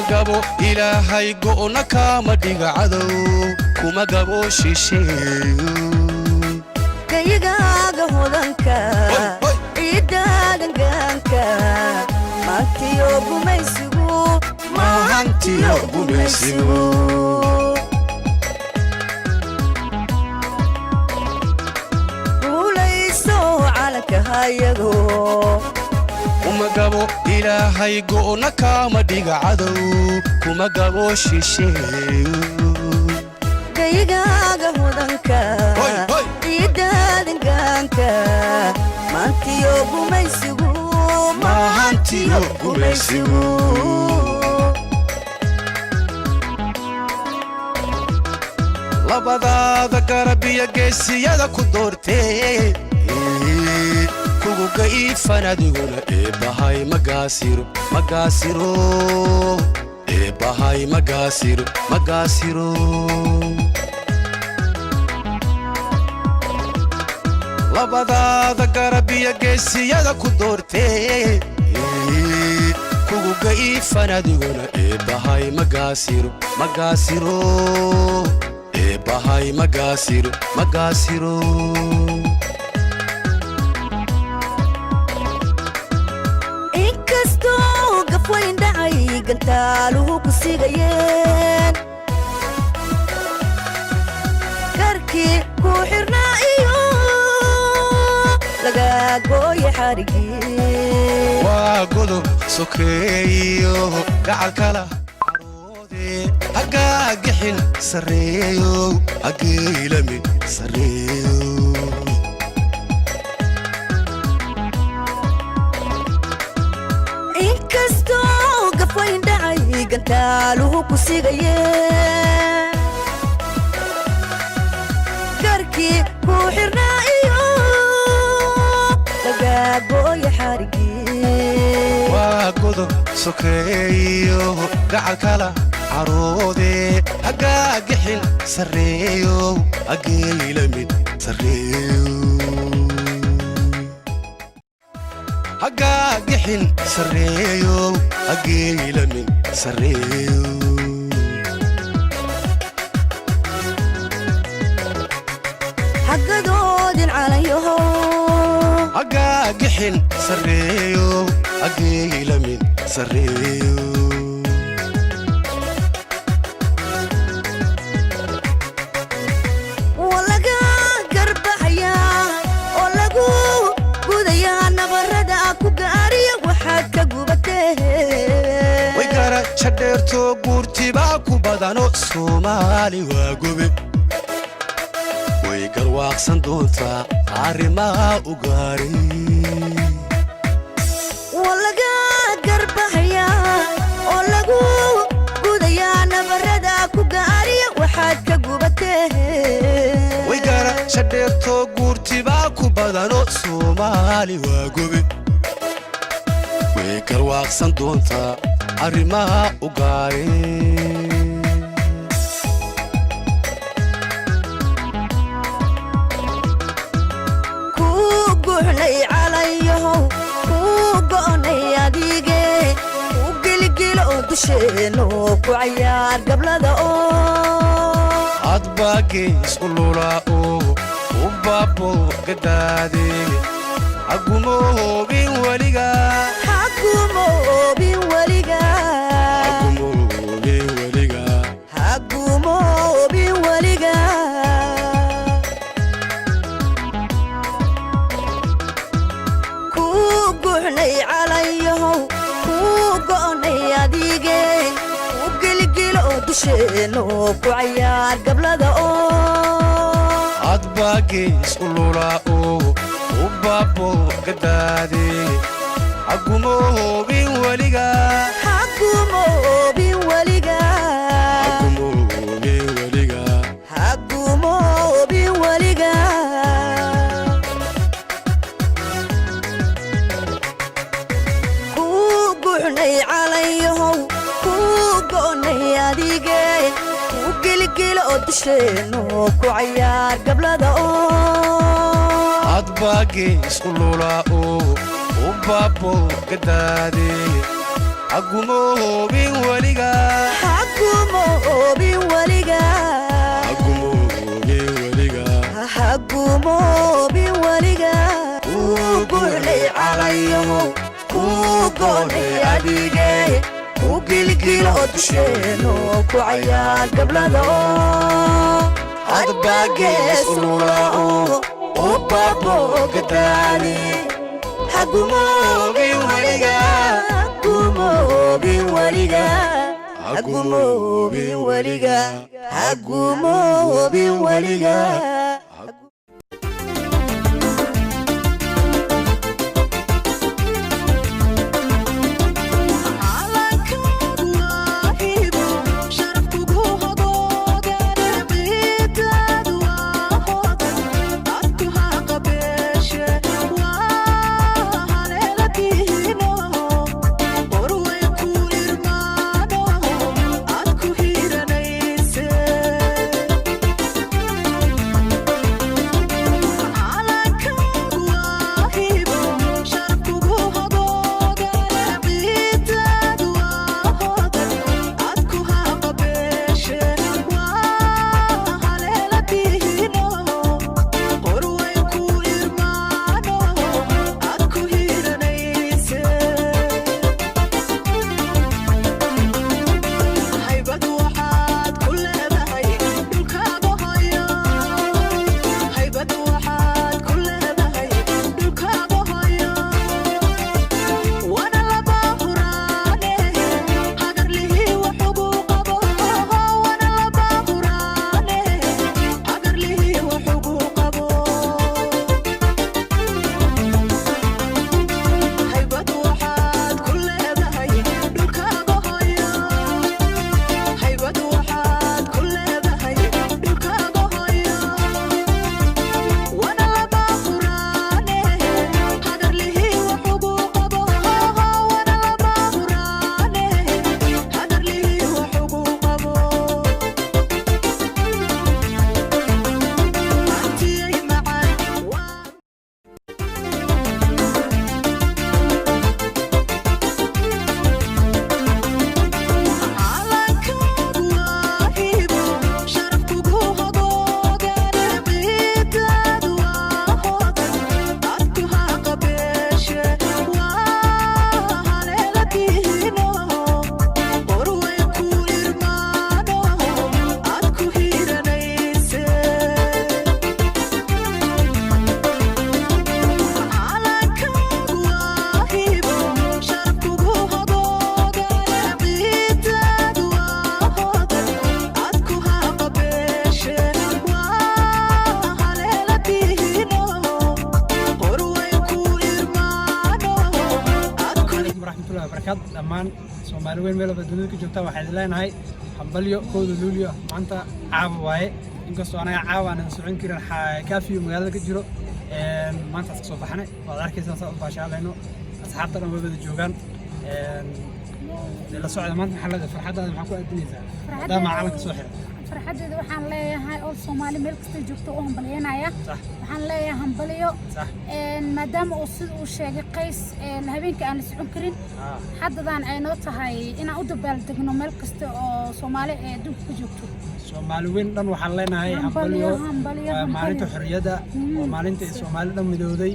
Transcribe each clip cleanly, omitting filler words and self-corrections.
قبو إلهي قونا كاما ديغا عدو كما قبو شيشي كيغاغا هودانكا إيدادنغانكا مانتيو بوميسيغو مانتيو بوميسيغو وليسو علىك هايغو كما قبو إلهي قونا كاما ديغا عدو كما قبو شيشي كيغاغا هودانكا إيدادنغانكا مانتيو بوميسيغو مانتيو بوميسيغو labadaada garabiya geesiyada ku doortee kugu ga'iifan adiguna eebbahay magaasiro magaasiro eebbahay magaasiro magaasiro labadaada garabiya geesiyada ku doortee kugu ga'iifan adiguna eebbahay magaasiro magaasiro bahay magasiro magasiro inkasto gafwayn dhacay gantaaluhu ku sigayeen karkii ku xirnaa iyo laga gooye xarigii waa godob sokeeyo gacal kala هقاقحن سريو هقيلمي سريو إنكستو قفوين دعي قنتالوه كسيغيين قركي كوحرنا إيو لقاقو يحارقي واقودو سوكيو قعال كلا عروضي هقاقحن سريو هقيلمي سريو هقاقحن سريو هقيلمي سريو حقدودين عليهو هقاقحن سريو هقيلمي سريو شدرتو قورتي باكو بدانو سومالي واقوبي ويقر واقسن دونتا عارما وقاري ولقا قرب حياة ولقو قوديا نبردا كوغاري وحاد كقوبته ويقر شدرتو قورتي باكو بدانو سومالي واقوبي ويقر واقسن دونتا arrimaha u gaareen ku guhnay calayaho ku go'nay adige ku gilgil oo dusheeno ku ciyaar gablada oo adbagees ulula oo u babo gadaade agumo bin waliga hakumo bin waliga شنو كعيار قبل ذا أطباقيس قلولا وبابو قدادي حقومو بين وليقا حقومو بين وليقا حقومو بين وليقا حقومو بين وليقا كوقعني عليهم كوقعني أديقين وقلقل أدشينو كعيار قبل ذا أطباقيس قلولا وبابو قدادي hagumoobin weliga hagumoobin weliga hagumoobin weliga hagumoobin weliga kuu guuxnay calayahow kuu goonay adige kuu gilgilo dusheeno ku cayaar gablada hadba gees ululao ubabo gadaani hagumoobin weliga hagumoobin weliga hagumoobin weliga hagumoobin weliga dhammaan Soomaali weyn meel badbaadada ka joogta waxay leenahay hambalyo kooda luuliyo maanta caab waaye inkastoo anaga caab aan socon karin kaafiyo magaalada ka jiro maanta ka soo baxnay waad arkaysaa soo baashaalayno asxaabta dhan wada joogan la socda maanta xalada farxadaada maxaa ku aadinaysaa dama calanka soo xiray farxadeeda waxaan leeyahay oo Soomaali meel kasta joogto oo hambalyeynaya waxaan leeyahay hambalyo maadaama uu sida uu sheegay qays habeenka aan la socon karin haddadaan ay noo tahay inaan u dabaaldegno meel kasta oo Soomaali ee adduunka ka joogto Soomaali weyn dhan waxaan leenahay hambalyo maalinta xorriyadda oo maalinta Soomaali dhan midowday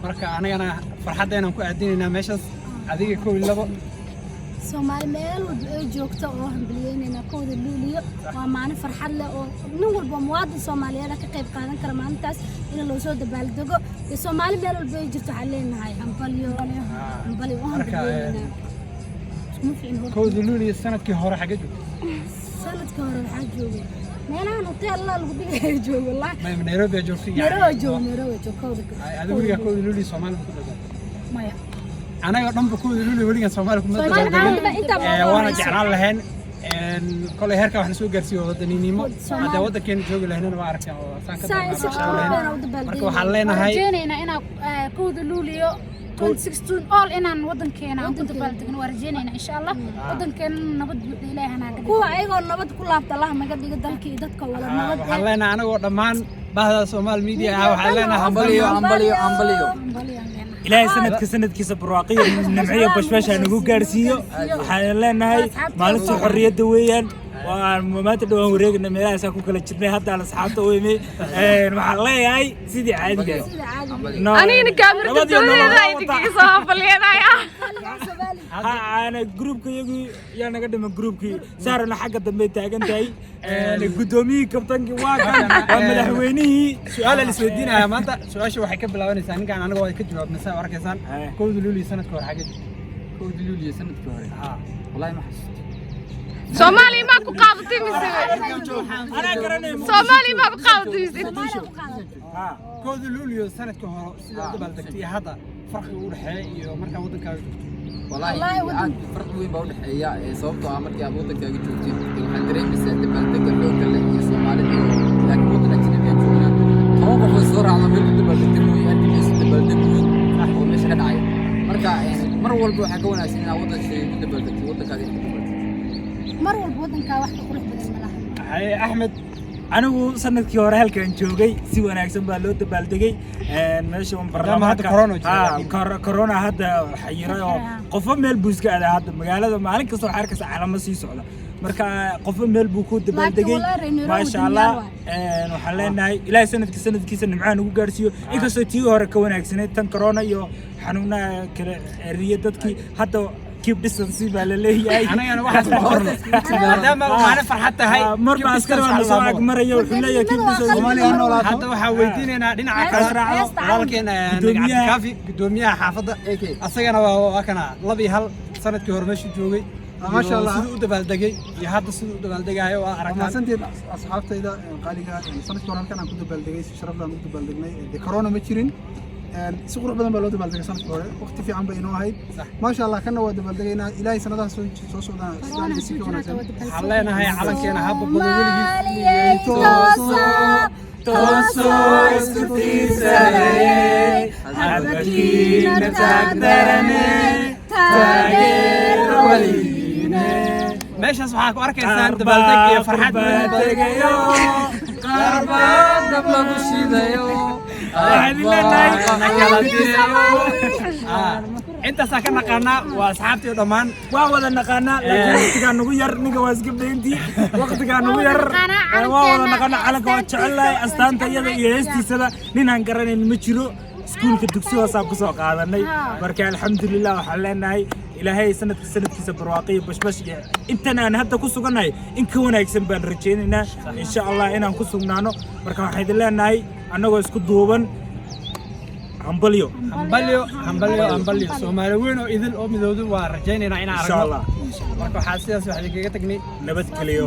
marka anagana farxadeena ku aadinaynaa meeshaas adiga koob labo Soomaali meel walba ay joogto oo hambalyeynayna kooda luuliyo waa maalin farxad leh oo nin walba muwaadin Soomaaliyeed ka qayb qaadan kara maalintaas in loo soo dabaaldego Soomaali meel walba ay jirto waxaan leenahay hambalyo kooda luuliyo sanadkii hore xagga joogto sanadkii hore waxaa joogay meelahan hotel la lagu dhigay joogo wallahi Nairobi joogtay Nairobi kooda adiga kooda luuliyo Soomaali ku dhaw maya anaga dhanba kooda luuliyo waliga Soomaali kuma dabaaldegin waana jeclaan lahayn كل هركة وإحنا سوق قرسي وضدنينيمو هذا وضد كان جوج لهنا ما أعرف يعني سان كده حلينا هاي جينا أنا كود لوليو 2016 all إن وضن كنا وضد بلدنا ورجينا إن شاء الله وضن كان نبض إليه هنا كو أيقون نبض كل عبد الله ما قد يقدر كي يدك ولا نبض حلينا أنا ودمان بعد سومال ميديا وحلينا أمبليو إلهي سند كيس برواقية نمعية بشباشة نقول قارسيو حالنا نهاي مالك حرية دويا وما تدوم وريقنا ميلا ساكو كلا جدني حتى على أصحابته ويمي محلي هاي سيدي عادي أنا نكاميرا تدوري رايتك إصابة لينا يا أنا جروب كي يعني قدم جروب كي صارنا حاجة دمي تاجن تاي قدومي كابتن كي واقع ومدحويني سؤال اللي سويدينا يا مانتا سؤال شو حكي بلا وانا ثاني كان أنا قاعد كجواب نساء وركزان كود لولي سنة كور حاجة كود لولي سنة كور والله ما حسيت سومالي ماكو قاضي مسوي أنا كرني سومالي ماكو قاضي مسوي كود لولي سنة كور سيدا بلدكتي هذا فرق ورحي ومركا ودن كاجو والله عاد فرق وين بقول حيا صوبته عمرك يا ودن كاجو جوتي waxaan dareemaysaa dabaldega xoogga leh iyo Soomaalida laakiin waddan ajnabi ah joognaa toban qof soo raacdo meel dabaldega mooy arkaysa dabaldega weyn oo meesha ka dhacay marka mar walba waxa ka wanaagsan inaad waddan shay ku dabaldegto waddankaaga mar walba waddanka wax ka qurux badan malaha hay Ahmed anigu sanadkii hore halkan joogay si wanaagsan baa loo dabaaldegay meesha barnaamijka corona hadda xayiro qof meel buu iska aaday hadda magaalada maalin kasta waxa arkaysa calamo sii socda marka qof meel buu ku dabaaldegay ma sha Allah waxaan leenahay ilaahay sanadkiisa nimcaan ugu gaarsiiyo inkastoo tii hore ka wanaagsaneed tan corona iyo xanuunaha kale riyo dadkii hadda keep distance baa la leeyahay أنا واحد ما دام معنا فرحتها هاي مرة عسكري وأنا سواق مرة يوحنا keep distance حتى وحويتينا دينا عكسرة ولكن كافي قدوميها حافظة أصلاً وأنا لبي هل سنة كهرمش جوجي ما شاء الله سيد دبالدقي يهاد سيد دبالدقي هاي وأركان سنتي أصحابتي إذا قالوا سنة كورونا كان كنت دبالدقي شرف لنا دبالدقني كورونا متشرين سقور بدن بالله دبالدقي سنة كورونا وقت في عم بينه هاي ما شاء الله كنا ودبالدقينا إلهي سنة ده سوسونا سنة سيكونا حلينا هاي على كنا هاب بدولي توسو اسكتيسالي حبكينا تقدرني تاجر ولينا ماشي صحاك واركيسان دبالدقي فرحات دبالدقيو قربان دبلغو شيدايو انت ساكن نقانا واصحابتي ودمان ولا نقانا لكن وقت كان نغير نيغا واسقب دينتي وقت كان نغير ولا نقانا على كو جعلay astaanta iyada iyo heestiisada ninaan garanay ma jiro iskuulka dugsiga wasaab ku soo qaadanay marka alxamdulillah waxaan leenahay ilaahay sanadkiisa barwaaqay bashbash intan aan hadda ku suganahay in ka wanaagsan baan rajaynaynaa insha Allah inaan ku sugnaano marka waxaan leenahay anagoo isku duuban hambalyo Soomaali weyn oo idil oo midoodu waa rajaynayna in aan aragno insha Allah marka waxa sidaas wax kaga tagnay nabad kaliyo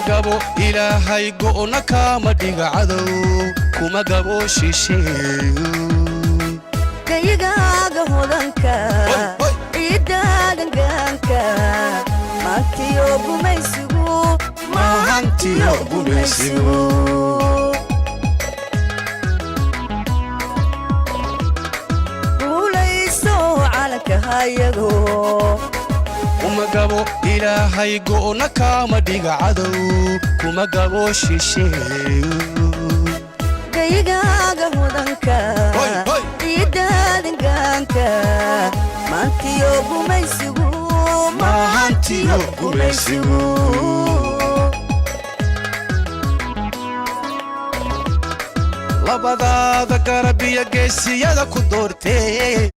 gabo ilaahay go'na kama dhiga cadow kuma gabo shisheeyo kayigaaga hodanka idaagangaanka maantiyo gumaysigu guulayso calanka hayago kuma gabo ilaahay go'na kama dhiga cadow kuma gabo shisheeyo kayigaaga hodanka idaagangaanka maantiyo gumaysigu labadaada garab iyo geesiyada ku doortee